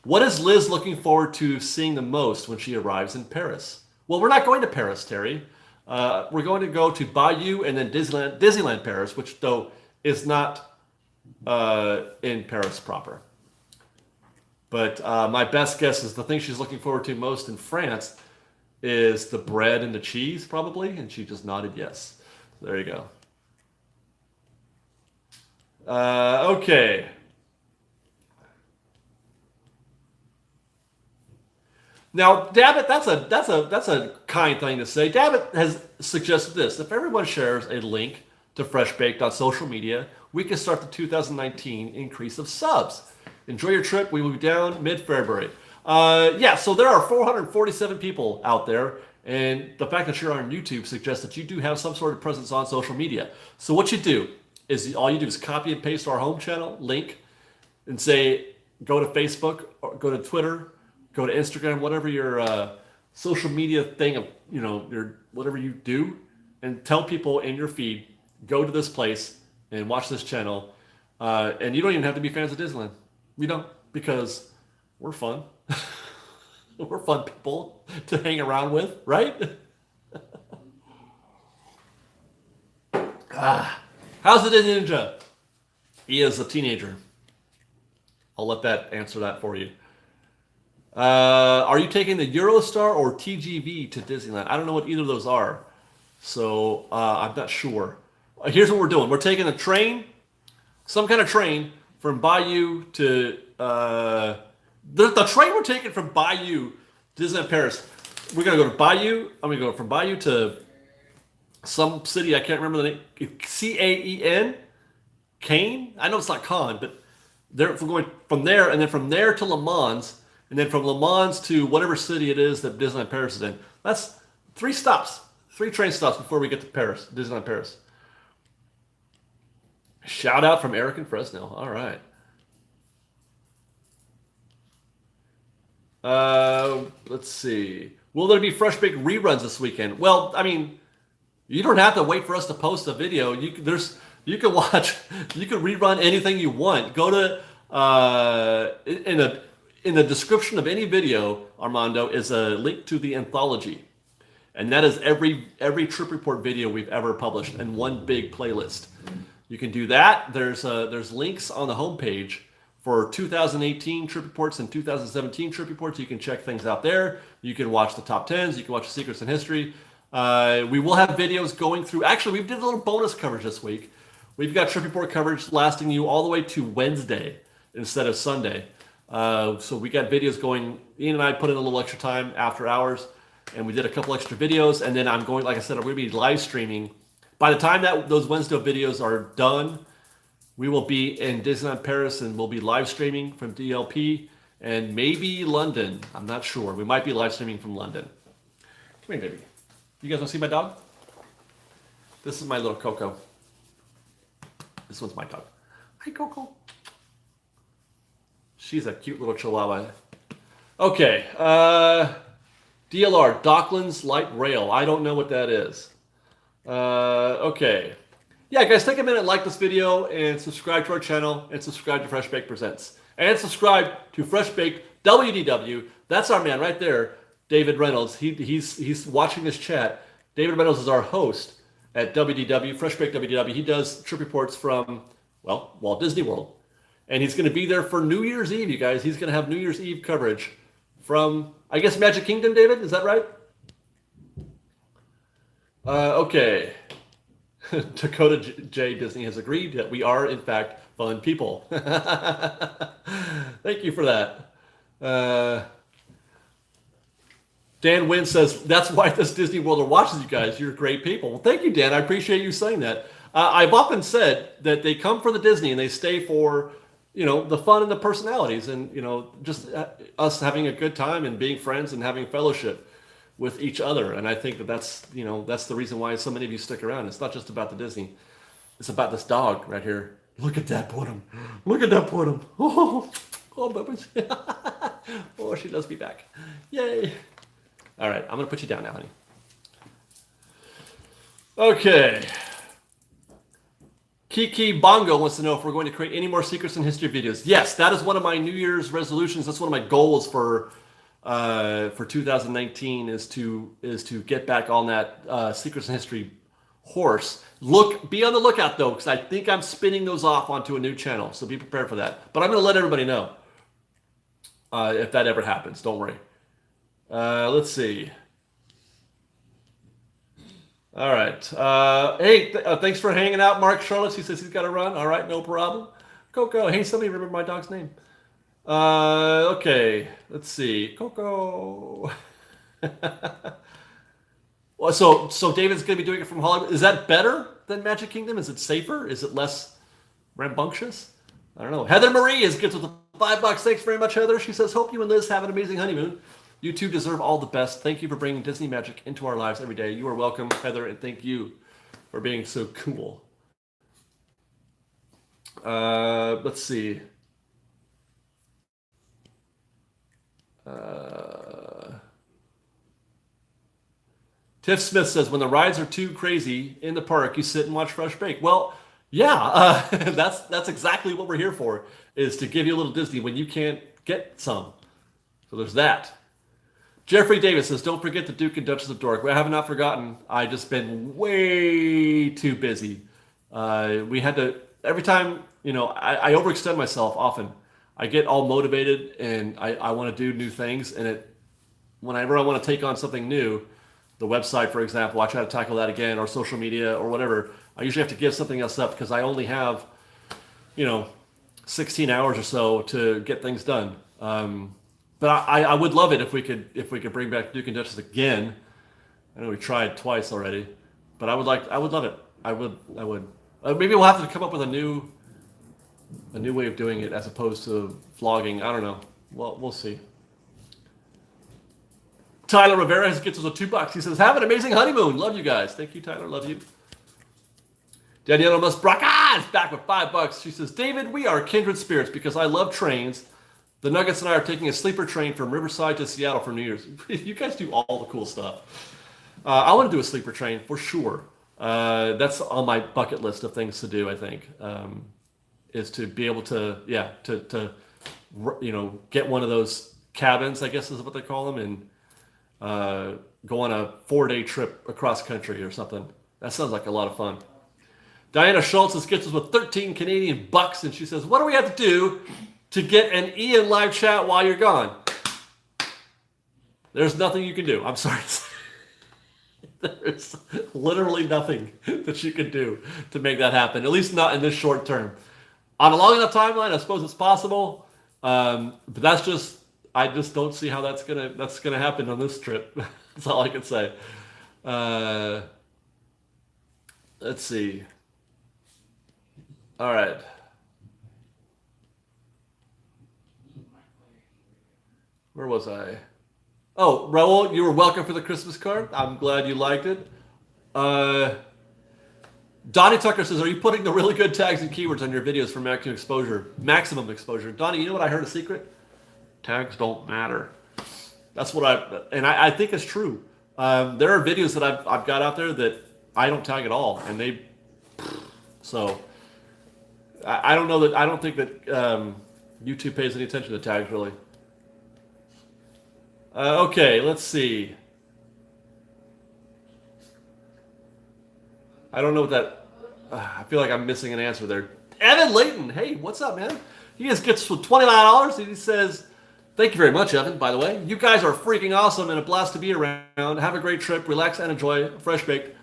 What is Liz looking forward to seeing the most when she arrives in Paris? Well, we're not going to Paris, Terry. We're going to go to Bayou and then Disneyland Paris, which though is not in Paris proper. But my best guess is the thing she's looking forward to most in France is the bread and the cheese, probably. And she just nodded yes. There you go. Okay. Now, Dabbit, that's a kind thing to say. Dabbit has suggested this: if everyone shares a link to Fresh Baked on social media, we can start the 2019 increase of subs. Enjoy your trip. We will be down mid-February. So there are 447 people out there, and the fact that you're on YouTube suggests that you do have some sort of presence on social media. So what you do is all you do is copy and paste our home channel link and say, go to Facebook, or go to Twitter, go to Instagram, whatever your social media thing of, your whatever you do, and tell people in your feed, go to this place and watch this channel. And you don't even have to be fans of Disneyland. We don't, because we're fun. We're fun people to hang around with, right? How's the ninja? He is a teenager. I'll let that answer that for you. Are you taking the Eurostar or TGV to Disneyland? I don't know what either of those are, so I'm not sure. Here's what we're doing. We're taking a train, some kind of train, from Bayou to The train we're taking from Bayou to Disneyland Paris. We're gonna go to Bayou. I'm gonna go from Bayou to some city I can't remember the name. Caen, Kane. I know it's not Con, but we're going from there, and then from there to Le Mans, and then from Le Mans to whatever city it is that Disneyland Paris is in. That's 3 stops, 3 train stops before we get to Paris, Disneyland Paris. Shout out from Eric in Fresno. All right. Let's see. Will there be Fresh Baked reruns this weekend? Well, I mean, you don't have to wait for us to post a video. You can watch, you can rerun anything you want. Go to in the description of any video, Armando, is a link to the anthology, and that is every trip report video we've ever published in one big playlist. You can do that. There's links on the homepage for 2018 trip reports and 2017 trip reports. You can check things out there. You can watch the top 10s. You can watch the Secrets in History. We will have videos going through. Actually, we did a little bonus coverage this week. We've got trip report coverage lasting you all the way to Wednesday instead of Sunday. So we got videos going. Ian and I put in a little extra time after hours, and we did a couple extra videos. And then I'm going, like I said, I'm going to be live streaming. By the time that those Wednesday videos are done, we will be in Disneyland Paris, and we'll be live streaming from DLP and maybe London. I'm not sure. We might be live streaming from London. Come here, baby. You guys want to see my dog? This is my little Coco. This one's my dog. Hi, Coco. She's a cute little chihuahua. Okay. DLR, Docklands Light Rail. I don't know what that is. Okay. Yeah, guys, take a minute, like this video, and subscribe to our channel, and subscribe to Fresh Baked Presents. And subscribe to Fresh Baked WDW. That's our man right there, David Reynolds. He's watching this chat. David Reynolds is our host at WDW, Fresh Baked WDW. He does trip reports from, well, Walt Disney World. And he's going to be there for New Year's Eve, you guys. He's going to have New Year's Eve coverage from, I guess, Magic Kingdom, David? Is that right? Okay. Dakota J. Disney has agreed that we are, in fact, fun people. Thank you for that. Dan Wynn says, that's why this Disney World watches you guys. You're great people. Well, thank you, Dan. I appreciate you saying that. I've often said that they come for the Disney and they stay for, the fun and the personalities and, just us having a good time and being friends and having fellowship with each other. And I think that's the reason why so many of you stick around. It's not just about the Disney. It's about this dog right here. Look at that Puddum. Look at that Puddum. Oh, babies. Oh, she loves me back. Yay. All right, I'm going to put you down now, honey. Okay. Kiki Bongo wants to know if we're going to create any more Secrets in History videos. Yes, that is one of my New Year's resolutions. That's one of my goals for 2019 is to get back on that Secrets in History horse. Be on the lookout though, because I think I'm spinning those off onto a new channel. So be prepared for that. But I'm going to let everybody know if that ever happens. Don't worry. Let's see. All right. Hey, thanks for hanging out, Mark Charlotte. He says he's got to run. All right, no problem. Coco. Hey, somebody remember my dog's name. Okay, let's see. Coco. Well, so David's going to be doing it from Hollywood. Is that better than Magic Kingdom? Is it safer? Is it less rambunctious? I don't know. Heather Marie is gets with the $5. Thanks very much, Heather. She says, hope you and Liz have an amazing honeymoon. You two deserve all the best. Thank you for bringing Disney magic into our lives every day. You are welcome, Heather, and thank you for being so cool. Let's see. Tiff Smith says, when the rides are too crazy in the park, you sit and watch Fresh Bake. Well, yeah, that's exactly what we're here for, is to give you a little Disney when you can't get some. So there's that. Jeffrey Davis says, don't forget the Duke and Duchess of Dork. I have not forgotten. I've just been way too busy. We had to, every time, I overextend myself often. I get all motivated and I want to do new things. And whenever I want to take on something new, the website, for example, I try to tackle that again, or social media or whatever. I usually have to give something else up because I only have, 16 hours or so to get things done. But I would love it if we could bring back Duke and Duchess again. I know we tried twice already, but I would love it. I would. Maybe we'll have to come up with a new way of doing it as opposed to vlogging. I don't know. Well, we'll see. Tyler Rivera gets us a $2. He says, "Have an amazing honeymoon. Love you guys." Thank you, Tyler. Love you. Daniela Musbraca is back with $5. She says, "David, we are kindred spirits because I love trains. The Nuggets and I are taking a sleeper train from Riverside to Seattle for New Year's." You guys do all the cool stuff. I want to do a sleeper train for sure. That's on my bucket list of things to do. I think is to be able to get one of those cabins, I guess is what they call them, and go on a 4-day trip across country or something. That sounds like a lot of fun. Diana Schultz gets us with 13 Canadian bucks, and she says, "What do we have to do to get an Ian live chat while you're gone?" There's nothing you can do. I'm sorry. There's literally nothing that you can do to make that happen, at least not in this short term. On a long enough timeline, I suppose it's possible, but I just don't see how that's gonna happen on this trip. That's all I can say. Let's see. All right. Where was I? Oh, Raul, you were welcome for the Christmas card. I'm glad you liked it. Donnie Tucker says, "Are you putting the really good tags and keywords on your videos for maximum exposure?" Maximum exposure. Donnie, you know what I heard a secret? Tags don't matter. That's what I think it's true. There are videos that I've got out there that I don't tag at all, and so I don't think that YouTube pays any attention to tags really. Okay, let's see. I don't know what that. I feel like I'm missing an answer there. Evan Layton, hey, what's up, man? He just gets with $29, and he says, "Thank you very much, Evan, by the way. You guys are freaking awesome and a blast to be around. Have a great trip. Relax and enjoy. Fresh Baked."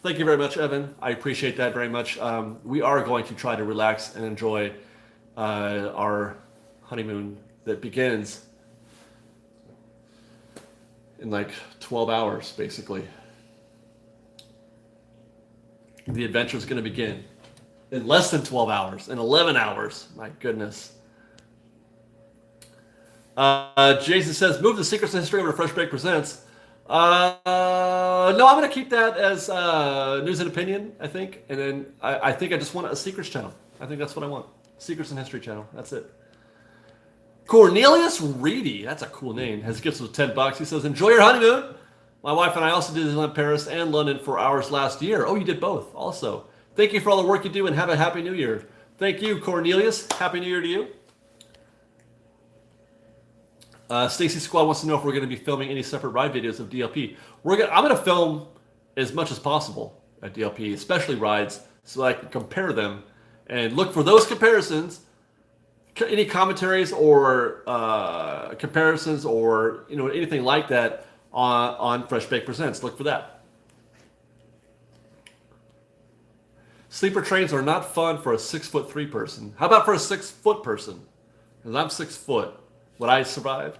Thank you very much, Evan. I appreciate that very much. We are going to try to relax and enjoy our honeymoon that begins in like 12 hours, basically. The adventure is going to begin in less than 12 hours, in 11 hours. My goodness. Jason says, "Move the Secrets and History over to Fresh Bake Presents." No, I'm going to keep that as news and opinion, I think. And then I think I just want a Secrets channel. I think that's what I want. Secrets and History channel. That's it. Cornelius Reedy, that's a cool name, has gifts with $10. He says, "Enjoy your honeymoon. My wife and I also did Disneyland Paris and London for hours last year." Oh, you did both also. "Thank you for all the work you do and have a Happy New Year." Thank you, Cornelius. Happy New Year to you. Stacy Squad wants to know if we're going to be filming any separate ride videos of DLP. I'm going to film as much as possible at DLP, especially rides, so I can compare them and look for those comparisons. Any commentaries or comparisons or anything like that on Fresh Bake Presents. Look for that. Sleeper trains are not fun for a 6'3" person. How about for a 6-foot person? Because I'm 6 foot. Would I survive?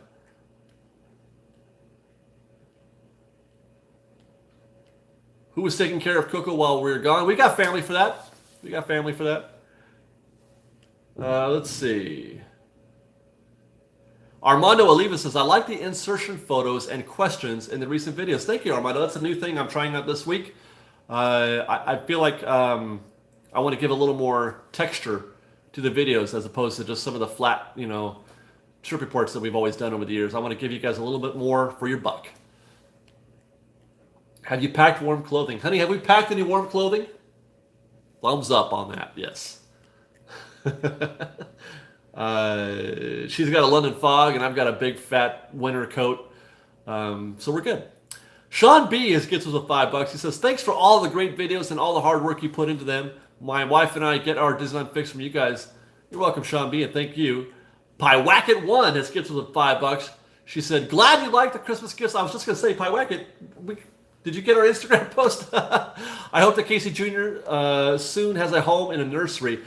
Who was taking care of Coco while we were gone? We got family for that. Let's see. Armando Oliva says, "I like the insertion photos and questions in the recent videos." Thank you, Armando. That's a new thing I'm trying out this week. I feel like I want to give a little more texture to the videos as opposed to just some of the flat, trip reports that we've always done over the years. I want to give you guys a little bit more for your buck. Have you packed warm clothing? Honey, have we packed any warm clothing? Thumbs up on that, yes. She's got a London fog, and I've got a big fat winter coat. So we're good. Sean B gets us with $5. He says, "Thanks for all the great videos and all the hard work you put into them. My wife and I get our Disneyland fix from you guys." You're welcome, Sean B, and thank you. Piewacket1 gets us with $5. She said, "Glad you liked the Christmas gifts." I was just going to say, Piewacket, did you get our Instagram post? I hope that Casey Jr. Soon has a home in a nursery.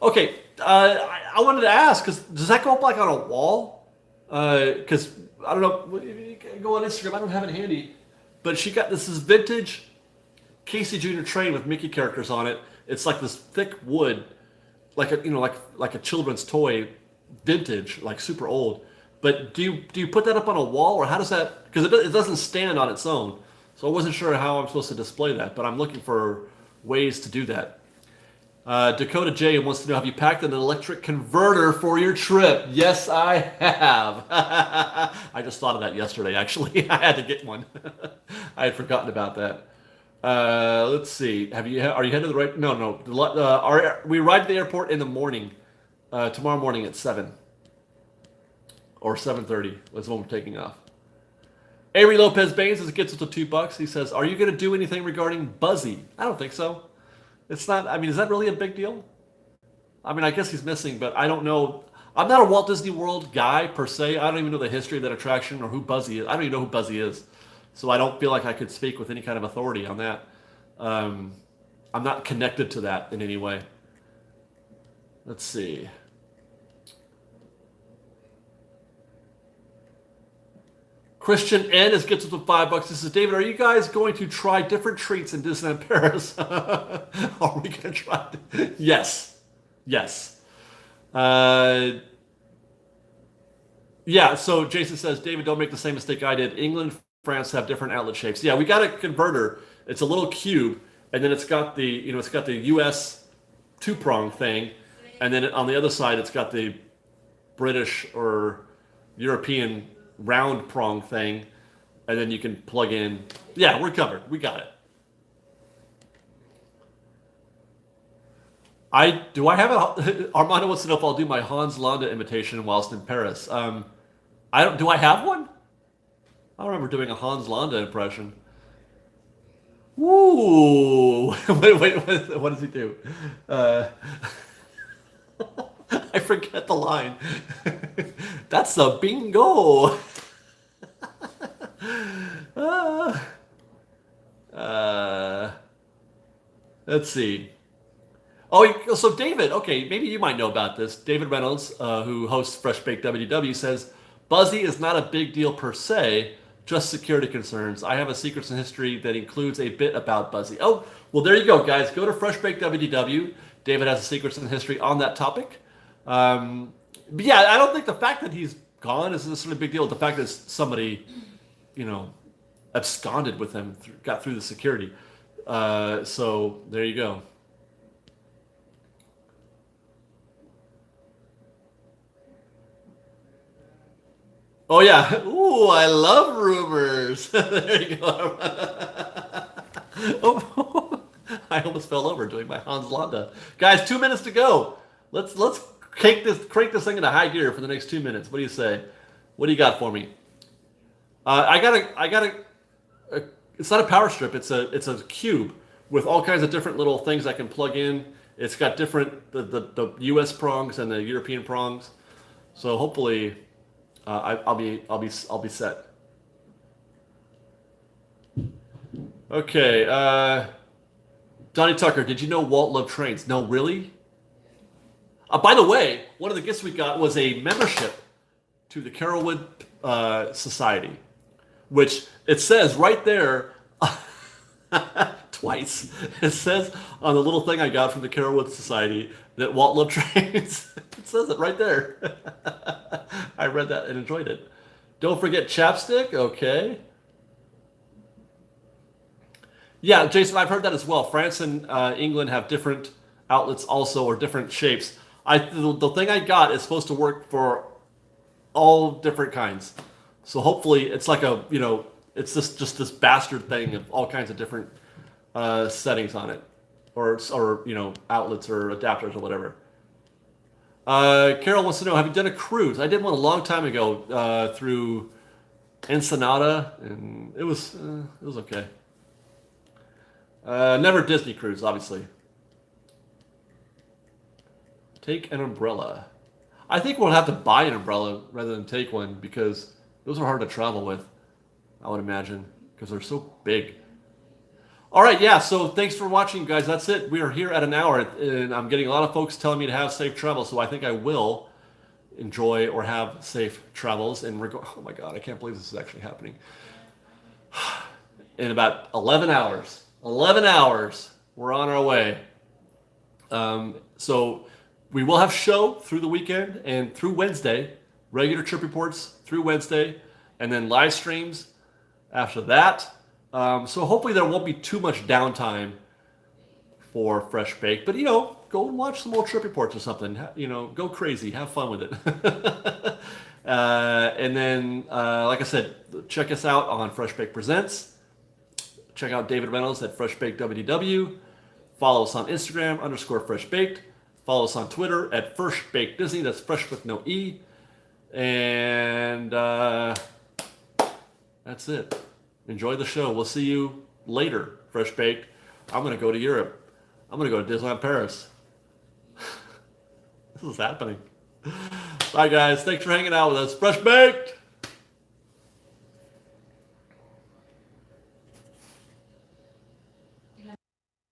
Okay, I wanted to ask, because does that go up like on a wall? Because I don't know, go on Instagram. I don't have it handy, but she got this is vintage Casey Jr. train with Mickey characters on it. It's like this thick wood, like a like a children's toy, vintage, like super old. But do you put that up on a wall, or how does that? Because it doesn't stand on its own, so I wasn't sure how I'm supposed to display that. But I'm looking for ways to do that. Dakota J wants to know: have you packed an electric converter for your trip? Yes, I have. I just thought of that yesterday. Actually, I had to get one. I had forgotten about that. Let's see. Are you headed to the right? No. We arrive at the airport in the morning. Tomorrow morning at 7 or 7:30 was when we're taking off. Avery Lopez Baines, as it gets us to $2, he says, "Are you going to do anything regarding Buzzy?" I don't think so. It's not. I mean, is that really a big deal? I mean, I guess he's missing, but I don't know. I'm not a Walt Disney World guy per se. I don't even know the history of that attraction or who Buzzy is. I don't even know who Buzzy is, so I don't feel like I could speak with any kind of authority on that. I'm not connected to that in any way. Let's see. Christian N is gets us with $5. He says, David, are you guys going to try different treats in Disneyland Paris? Are we going to try? Yes. Yeah, so Jason says, David, don't make the same mistake I did. England and France have different outlet shapes. Yeah, we got a converter. It's a little cube, and then it's got the US two-prong thing, and then on the other side it's got the British or European round prong thing, and then you can plug in. Yeah, we're covered. We got it. Do I have it? Armando wants to know if I'll do my Hans Landa imitation whilst in Paris. I don't. Do I have one? I don't remember doing a Hans Landa impression. Ooh! wait, what does he do? I forget the line. That's a bingo. Let's see. Oh, so David, okay, maybe you might know about this. David Reynolds, who hosts Fresh Baked WDW, says, Buzzy is not a big deal per se, just security concerns. I have a Secrets in History that includes a bit about Buzzy. Oh, well, there you go, guys. Go to Fresh Baked WDW. David has a Secrets in History on that topic. But yeah, I don't think the fact that he's gone is necessarily a big deal. The fact that somebody, absconded with him, got through the security. So there you go. Oh yeah. Ooh, I love rumors. There you go. Oh, I almost fell over doing my Hans Landa. Guys, 2 minutes to go. Let's crank this thing into high gear for the next 2 minutes. What do you say? What do you got for me? I got a. It's not a power strip. It's a cube with all kinds of different little things I can plug in. It's got different the U.S. prongs and the European prongs. So hopefully, I'll be set. Okay. Donnie Tucker, did you know Walt loved trains? No, really? By the way, one of the gifts we got was a membership to the Carolwood Society, which it says right there twice. It says on the little thing I got from the Carolwood Society that Walt loved trains. It says it right there. I read that and enjoyed it. Don't forget chapstick. Okay. Yeah, Jason, I've heard that as well. France and England have different outlets also, or different shapes. The thing I got is supposed to work for all different kinds. So hopefully it's like it's just this bastard thing of all kinds of different settings on it, or outlets or adapters or whatever. Carol wants to know: have you done a cruise? I did one a long time ago through Ensenada, and it was okay. Never Disney cruise, obviously. Take an umbrella. I think we'll have to buy an umbrella rather than take one, because those are hard to travel with, I would imagine, because they're so big. All right, yeah, so thanks for watching, guys. That's it. We are here at an hour, and I'm getting a lot of folks telling me to have safe travel, so I think I will. enjoy or have safe travels. And oh my God, I can't believe this is actually happening. In about 11 hours, we're on our way. So we will have show through the weekend and through Wednesday, regular trip reports through Wednesday, and then live streams after that. So hopefully there won't be too much downtime for Fresh Baked, but go and watch some old trip reports or something. Go crazy, have fun with it. And then, like I said, check us out on Fresh Baked Presents. Check out David Reynolds at FreshBakedWW. Follow us on Instagram _FreshBaked. Follow us on Twitter at FreshBakedDisney. That's fresh with no E. And that's it. Enjoy the show. We'll see you later, Fresh Baked. I'm going to go to Europe. I'm going to go to Disneyland Paris. This is happening. Bye, guys. Thanks for hanging out with us. Fresh Baked!